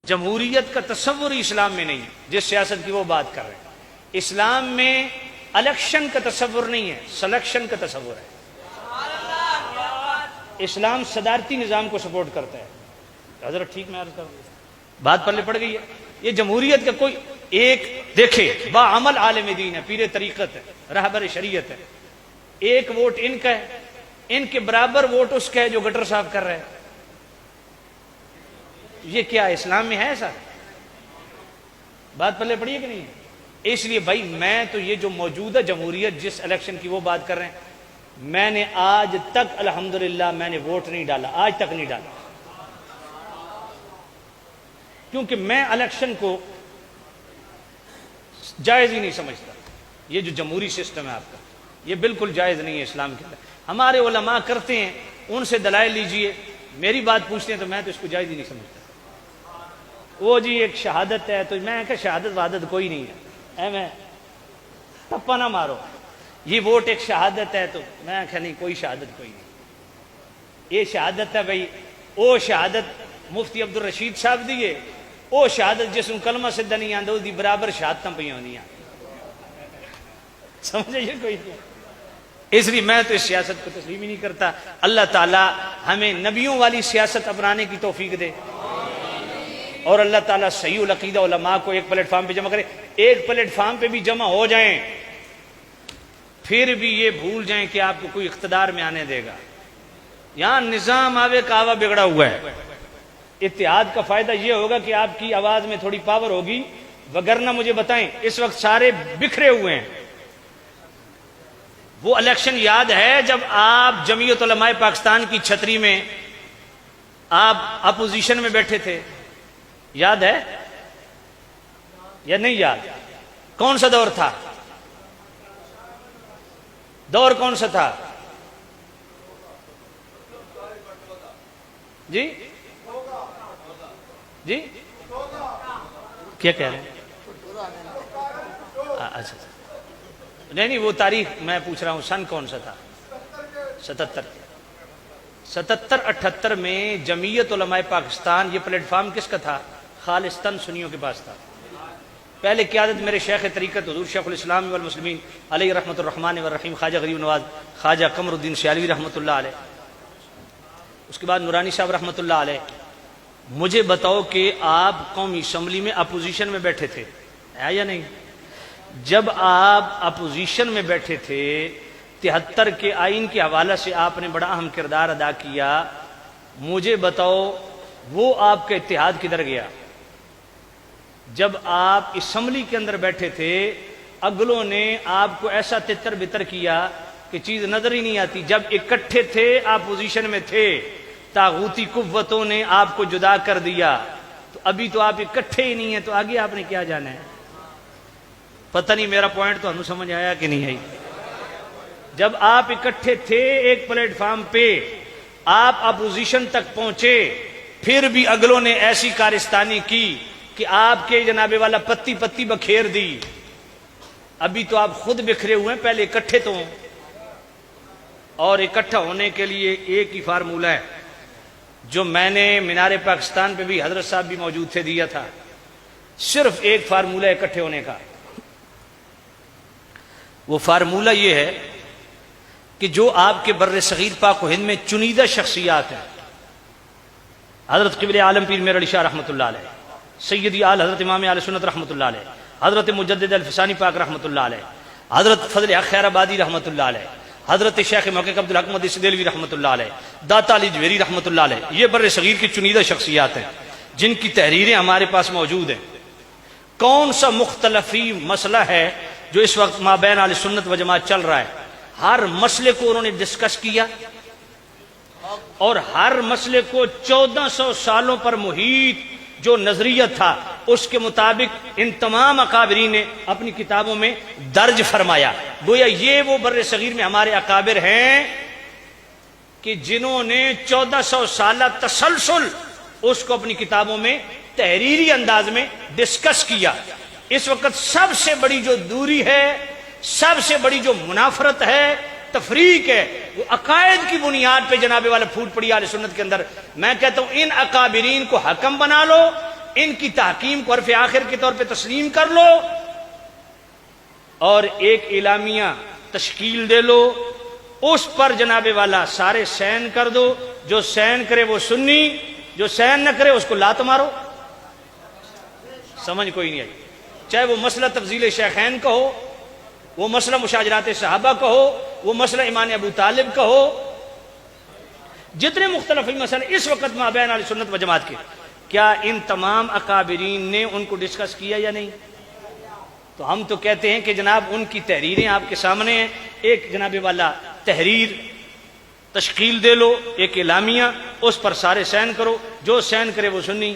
جمہوریت کا تصور ہی اسلام میں نہیں ہے، جس سیاست کی وہ بات کر رہے ہیں۔ اسلام میں الیکشن کا تصور نہیں ہے، سلیکشن کا تصور ہے۔ اسلام صدارتی نظام کو سپورٹ کرتا ہے۔ حضرت ٹھیک میں عرض کروں، بات پلے پڑ گئی ہے۔ یہ جمہوریت کا کوئی ایک دیکھے باعمل عالم دین ہے، پیر طریقت ہے، رہبر شریعت ہے، ایک ووٹ ان کا ہے، ان کے برابر ووٹ اس کا ہے جو گٹر صاف کر رہا ہے۔ یہ کیا اسلام میں ہے ایسا؟ بات پلے پڑی ہے کہ نہیں؟ اس لیے بھائی میں تو یہ جو موجودہ جمہوریت جس الیکشن کی وہ بات کر رہے ہیں، میں نے آج تک الحمدللہ میں نے ووٹ نہیں ڈالا، آج تک نہیں ڈالا، کیونکہ میں الیکشن کو جائز ہی نہیں سمجھتا۔ یہ جو جمہوری سسٹم ہے آپ کا، یہ بالکل جائز نہیں ہے اسلام کے اندر۔ ہمارے علماء کرتے ہیں، ان سے دلائل لیجئے، میری بات پوچھتے ہیں تو میں تو اس کو جائز ہی نہیں سمجھتا۔ وہ جی ایک شہادت ہے، تو میں کہا شہادت وعدت کوئی نہیں ہے، اے میں ٹپا نہ مارو، یہ ووٹ ایک شہادت ہے، تو میں کہا نہیں کوئی شہادت کوئی نہیں۔ یہ شہادت ہے بھائی، وہ شہادت مفتی عبد الرشید صاحب دیے، وہ شہادت جس میں کلمہ سدھا نہیں آندا دی برابر شہادتاں پہ ہونیاں، سمجھے یہ کوئی نہیں۔ اس لیے میں تو اس سیاست کو تسلیم ہی نہیں کرتا۔ اللہ تعالی ہمیں نبیوں والی سیاست اپنانے کی توفیق دے، اور اللہ تعالیٰ صحیح العقیدہ علماء کو ایک پلیٹ فارم پہ جمع کرے۔ ایک پلیٹ فارم پہ بھی جمع ہو جائیں پھر بھی یہ بھول جائیں کہ آپ کو کوئی اقتدار میں آنے دے گا۔ یہاں نظام آوے کعوہ بگڑا ہوا ہے۔ اتحاد کا فائدہ یہ ہوگا کہ آپ کی آواز میں تھوڑی پاور ہوگی، وگرنہ مجھے بتائیں اس وقت سارے بکھرے ہوئے ہیں۔ وہ الیکشن یاد ہے جب آپ جمعیت علماء پاکستان کی چھتری میں آپ اپوزیشن میں بیٹھے تھے، یاد ہے یا نہیں یاد؟ کون سا دور تھا؟ دور کون سا تھا جی؟ جی کیا کہہ رہے ہیں؟ اچھا نہیں وہ تاریخ میں پوچھ رہا ہوں، سن کون سا تھا؟ 77 78 میں جمعیت علماء پاکستان، یہ پلیٹ فارم کس کا تھا؟ خالصتاً سنیوں کے پاس تھا۔ پہلے قیادت میرے شیخ طریقت حضور شیخ الاسلام والمسلمین علیہ رحمۃ الرحمن والرحیم خواجہ غریب نواز خواجہ قمر الدین سیالوی رحمۃ اللہ علیہ، اس کے بعد نورانی صاحب رحمۃ اللہ علیہ۔ مجھے بتاؤ کہ آپ قومی اسمبلی میں اپوزیشن میں بیٹھے تھے، ہے یا نہیں؟ جب آپ اپوزیشن میں بیٹھے تھے 73 کے آئین کے حوالے سے آپ نے بڑا اہم کردار ادا کیا، مجھے بتاؤ وہ آپ کا اتحاد کدھر گیا؟ جب آپ اسمبلی کے اندر بیٹھے تھے اگلوں نے آپ کو ایسا تتر بتر کیا کہ چیز نظر ہی نہیں آتی۔ جب اکٹھے تھے اپوزیشن میں تھے، طاغوتی قوتوں نے آپ کو جدا کر دیا، تو ابھی تو آپ اکٹھے ہی نہیں ہیں، تو آگے آپ نے کیا جانا ہے؟ پتہ نہیں میرا پوائنٹ تو ہمیں سمجھ آیا کہ نہیں آئی؟ جب آپ اکٹھے تھے ایک پلیٹ فارم پہ، آپ اپوزیشن تک پہنچے، پھر بھی اگلوں نے ایسی کارستانی کی کہ آپ کے جناب والا پتی پتی بکھیر دی۔ ابھی تو آپ خود بکھرے ہوئے ہیں، پہلے اکٹھے تو ہوں۔ اور اکٹھا ہونے کے لیے ایک ہی فارمولہ ہے جو میں نے مینار پاکستان پہ بھی حضرت صاحب بھی موجود تھے دیا تھا، صرف ایک فارمولہ اکٹھے ہونے کا۔ وہ فارمولہ یہ ہے کہ جو آپ کے بر صغیر پاک و ہند میں چنیدہ شخصیات ہیں، حضرت قبلِ عالم پیر میر علی شاہ رحمۃ اللہ علیہ، سیدی آل حضرت امام اہل سنت رحمۃ اللہ علیہ، حضرت مجدد الفسانی پاک رحمۃ اللہ علیہ، حضرت فضل حق خیر آبادی رحمۃ اللہ علیہ، حضرت شیخ محقق عبد الحق مدنی دہلوی رحمۃ اللہ علیہ، داتا علی جویری رحمۃ اللہ علیہ، یہ بر صغیر کی چنیدہ شخصیات ہیں جن کی تحریریں ہمارے پاس موجود ہیں۔ کون سا مختلفی مسئلہ ہے جو اس وقت مابین اہل سنت و جماعت چل رہا ہے، ہر مسئلے کو انہوں نے ڈسکس کیا، اور ہر مسئلے کو 1400 سالوں پر محیط جو نظریہ تھا اس کے مطابق ان تمام اکابرین نے اپنی کتابوں میں درج فرمایا۔ گویا یہ وہ بر صغیر میں ہمارے اکابر ہیں کہ جنہوں نے 1400 سالہ تسلسل اس کو اپنی کتابوں میں تحریری انداز میں ڈسکس کیا۔ اس وقت سب سے بڑی جو دوری ہے، سب سے بڑی جو منافرت ہے، تفریق ہے، وہ عقائد کی بنیاد پہ جناب والا پھوٹ پڑی اہل سنت کے اندر۔ میں کہتا ہوں ان اکابرین کو حکم بنا لو، ان کی تحکیم کو حرف آخر کے طور پہ تسلیم کر لو اور ایک اعلامیہ تشکیل دے لو، اس پر جناب والا سارے سین کر دو، جو سین کرے وہ سنی، جو سین نہ کرے اس کو لات مارو۔ سمجھ کوئی نہیں آئی؟ چاہے وہ مسئلہ تفضیل شیخین کا ہو، وہ مسئلہ مشاجرات صحابہ کا ہو، وہ مسئلہ ایمان ابو طالب کا ہو، جتنے مختلف مسئلے اس وقت مابین اہل سنت و جماعت کے، کیا ان تمام اکابرین نے ان کو ڈسکس کیا یا نہیں؟ تو ہم تو کہتے ہیں کہ جناب ان کی تحریریں آپ کے سامنے ہیں، ایک جناب والا تحریر تشکیل دے لو، ایک اعلامیہ، اس پر سارے سین کرو، جو سین کرے وہ سنی۔